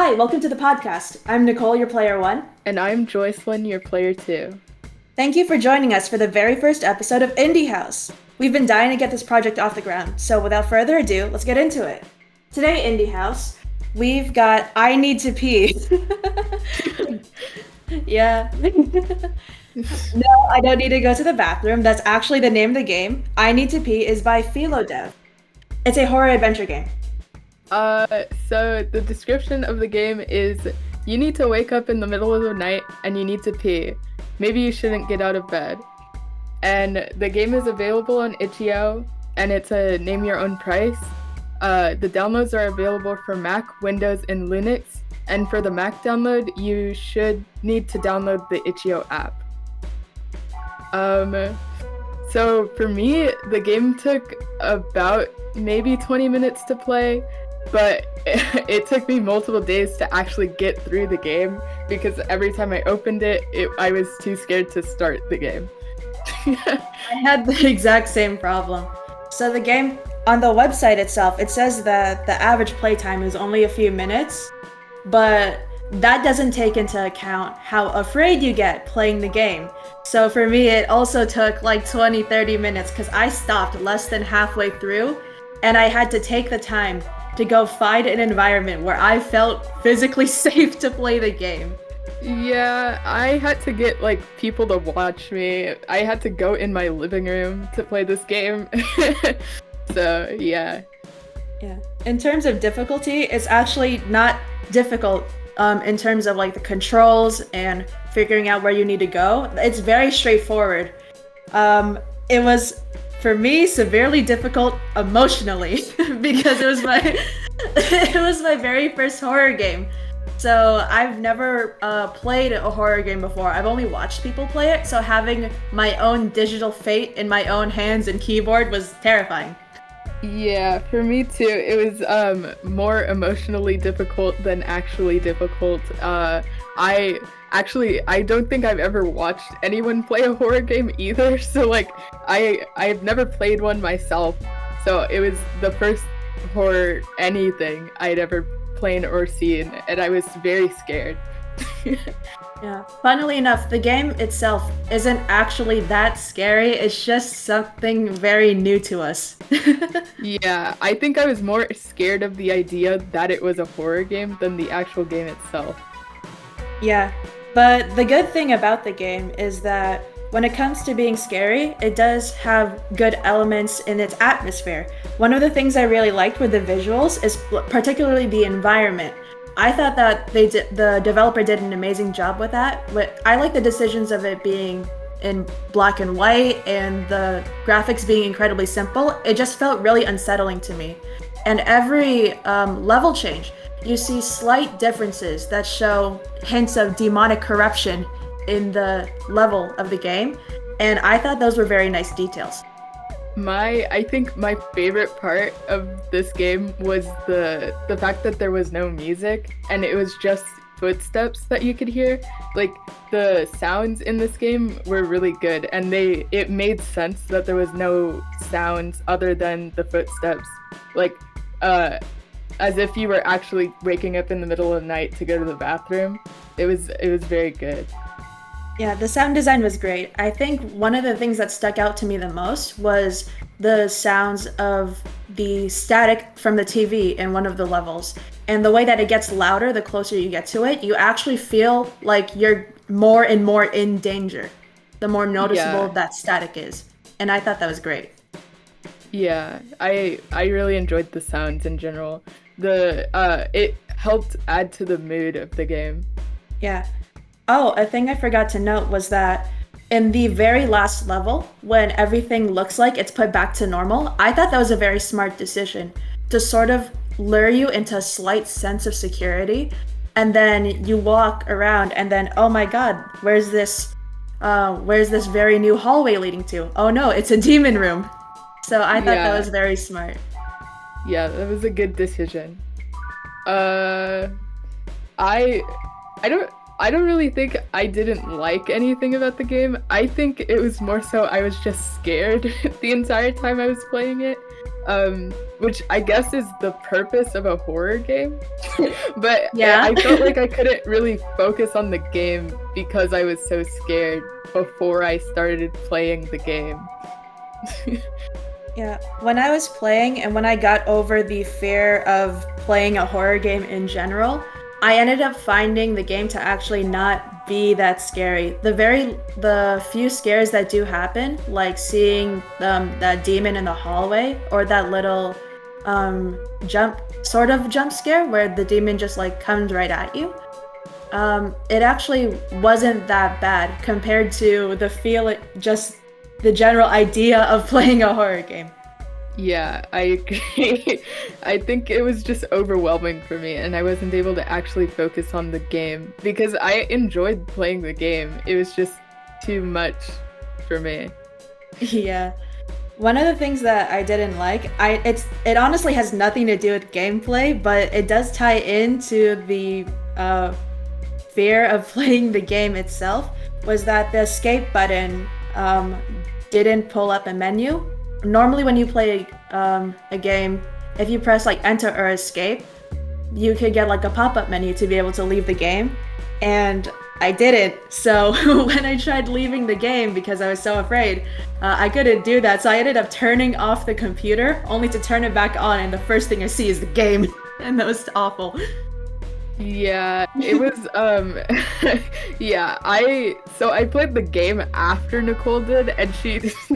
Hi, welcome to the podcast. I'm Nicole, your player one. And I'm Joycelyn, your player 2. Thank you for joining us for the very first episode of Indie House. We've been dying to get this project off the ground, so without further ado, let's get into it. Today, Indie House, we've got I Need to Pee. Yeah. No, I don't need to go to the bathroom. That's actually the name of the game. I Need to Pee is by Philodev. It's a horror adventure game. So the description of the game is you need to wake up in the middle of the night and you need to pee. Maybe you shouldn't get out of bed. And the game is available on itch.io and it's a name your own price. The downloads are available for Mac, Windows, and Linux. And for the Mac download, you should need to download the itch.io app. So for me, the game took about maybe 20 minutes to play, but it took me multiple days to actually get through the game because every time I opened it, I was too scared to start the game. I had the exact same problem. So the game, on the website itself, it says that the average playtime is only a few minutes, but that doesn't take into account how afraid you get playing the game. So for me, it also took like 20-30 minutes because I stopped less than halfway through and I had to take the time to go find an environment where I felt physically safe to play the game. Yeah, I had to get like people to watch me. I had to go in my living room to play this game. So yeah. Yeah. In terms of difficulty, it's actually not difficult in terms of like the controls and figuring out where you need to go. It's very straightforward. It was for me severely difficult emotionally because it was my very first horror game. So I've never played a horror game before. I've only watched people play it. So having my own digital fate in my own hands and keyboard was terrifying. Yeah, for me too. It was more emotionally difficult than actually difficult. I don't think I've ever watched anyone play a horror game either. So like I've never played one myself. So it was the first horror anything I'd ever played or seen, and I was very scared. Yeah. Funnily enough, the game itself isn't actually that scary. It's just something very new to us. Yeah, I think I was more scared of the idea that it was a horror game than the actual game itself. Yeah, but the good thing about the game is that when it comes to being scary, it does have good elements in its atmosphere. One of the things I really liked were the visuals, is particularly the environment. I thought that the developer did an amazing job with that. I like the decisions of it being in black and white and the graphics being incredibly simple. It just felt really unsettling to me. And every level change, you see slight differences that show hints of demonic corruption in the level of the game. And I thought those were very nice details. I think my favorite part of this game was the fact that there was no music and it was just footsteps that you could hear. Like the sounds in this game were really good and it made sense that there was no sounds other than the footsteps. Like as if you were actually waking up in the middle of the night to go to the bathroom. It was very good. Yeah, the sound design was great. I think one of the things that stuck out to me the most was the sounds of the static from the TV in one of the levels. And the way that it gets louder the closer you get to it, you actually feel like you're more and more in danger, the more noticeable that static is. And I thought that was great. Yeah, I really enjoyed the sounds in general. It helped add to the mood of the game. Yeah. Oh, a thing I forgot to note was that in the very last level, when everything looks like it's put back to normal, I thought that was a very smart decision to sort of lure you into a slight sense of security. And then you walk around and then, oh my God, where's this very new hallway leading to? Oh no, it's a demon room. So I thought that was very smart. Yeah, that was a good decision. I don't really think I didn't like anything about the game. I think it was more so I was just scared the entire time I was playing it. which I guess is the purpose of a horror game. But Yeah. I felt like I couldn't really focus on the game because I was so scared before I started playing the game. Yeah, when I was playing and when I got over the fear of playing a horror game in general, I ended up finding the game to actually not be that scary. The few scares that do happen, like seeing that demon in the hallway or that little jump scare where the demon just like comes right at you. It actually wasn't that bad compared to just the general idea of playing a horror game. Yeah, I agree. I think it was just overwhelming for me, and I wasn't able to actually focus on the game because I enjoyed playing the game. It was just too much for me. Yeah. One of the things that I didn't like, it honestly has nothing to do with gameplay, but it does tie into the fear of playing the game itself, was that the escape button didn't pull up a menu. Normally, when you play a game, if you press like enter or escape, you could get like a pop-up menu to be able to leave the game. And I didn't. So when I tried leaving the game because I was so afraid, I couldn't do that. So I ended up turning off the computer only to turn it back on, and the first thing I see is the game. And that was awful. Yeah, it was yeah, I played the game after Nicole did and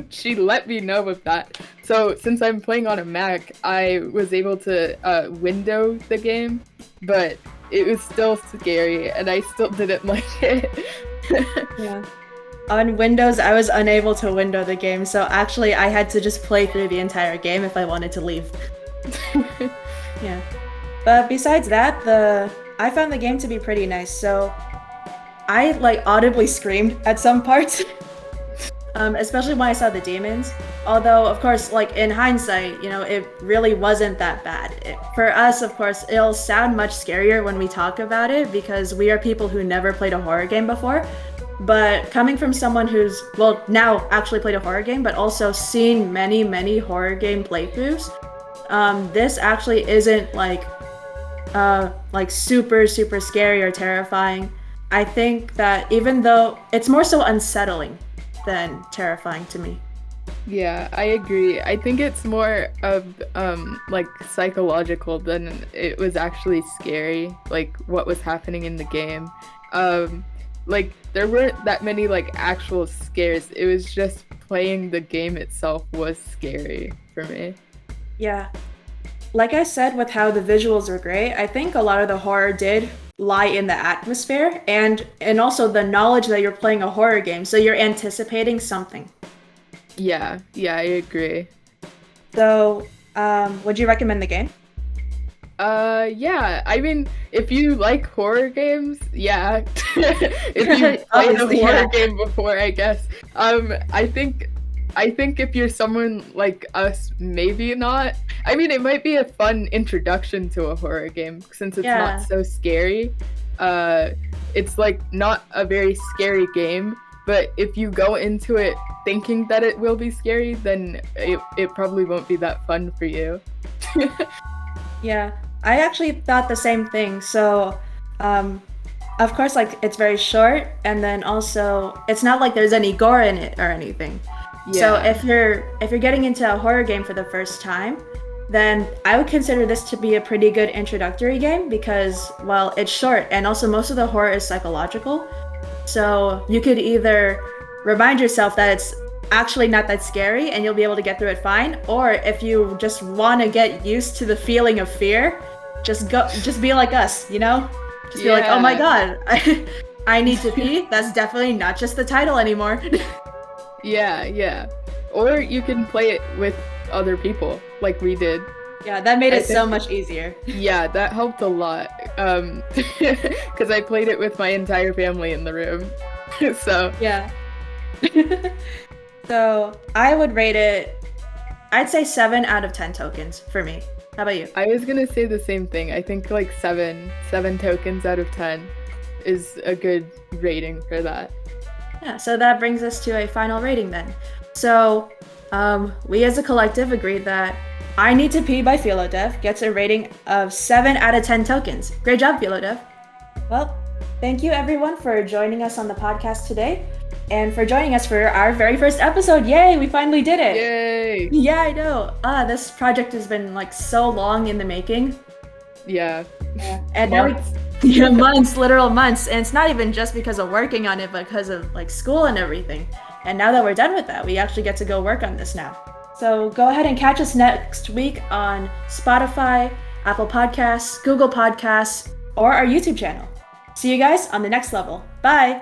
she let me know of that. So since I'm playing on a Mac, I was able to window the game, but it was still scary and I still didn't like it. Yeah. On Windows, I was unable to window the game, so actually I had to just play through the entire game if I wanted to leave. Yeah. But besides that, I found the game to be pretty nice, so I like audibly screamed at some parts. Especially when I saw the demons. Although, of course, like in hindsight, it really wasn't that bad. For us, of course, it'll sound much scarier when we talk about it because we are people who never played a horror game before. But coming from someone who's, well, now actually played a horror game, but also seen many, many horror game playthroughs, this actually isn't like super, super scary or terrifying. I think that even though it's more so unsettling than terrifying to me. Yeah, I agree. I think it's more of like psychological than it was actually scary, like what was happening in the game. Like there weren't that many like actual scares. It was just playing the game itself was scary for me. Yeah. Like I said, with how the visuals were great, I think a lot of the horror did lie in the atmosphere and also the knowledge that you're playing a horror game, so you're anticipating something. Yeah, I agree. So, would you recommend the game? Yeah. I mean, if you like horror games, yeah. If you played a Obviously, horror yeah. game before, I guess. I think if you're someone like us, maybe not. I mean, it might be a fun introduction to a horror game since it's not Yeah. so scary. Uh, it's like not a very scary game, but if you go into it thinking that it will be scary, then it probably won't be that fun for you. Yeah. I actually thought the same thing. So, of course, like it's very short, and then also it's not like there's any gore in it or anything. So Yeah. if you're getting into a horror game for the first time, then I would consider this to be a pretty good introductory game because, well, it's short and also most of the horror is psychological. So you could either remind yourself that it's actually not that scary and you'll be able to get through it fine, or if you just want to get used to the feeling of fear, just be like us, Just be like, oh my Yeah. god, I need to pee. That's definitely not just the title anymore. Yeah. Or you can play it with other people, like we did. Yeah, that made I it so think, much easier. yeah, that helped a lot. Because I played it with my entire family in the room. So, Yeah. So I would rate it, I'd say 7 out of 10 tokens for me. How about you? I was gonna say the same thing. I think like seven tokens out of 10 is a good rating for that. Yeah, so that brings us to a final rating then. So We as a collective agreed that I Need to Pee by Philodev gets a rating of 7 out of 10 tokens. Great job, Philodev. Well, thank you everyone for joining us on the podcast today and for joining us for our very first episode. Yay, we finally did it. Yay! Yeah, I know. This project has been like so long in the making. Yeah. And Months. yeah, months, literal months. And it's not even just because of working on it, but because of like school and everything. And now that we're done with that, we actually get to go work on this now. So go ahead and catch us next week on Spotify, Apple Podcasts, Google Podcasts, or our YouTube channel. See you guys on the next level. Bye!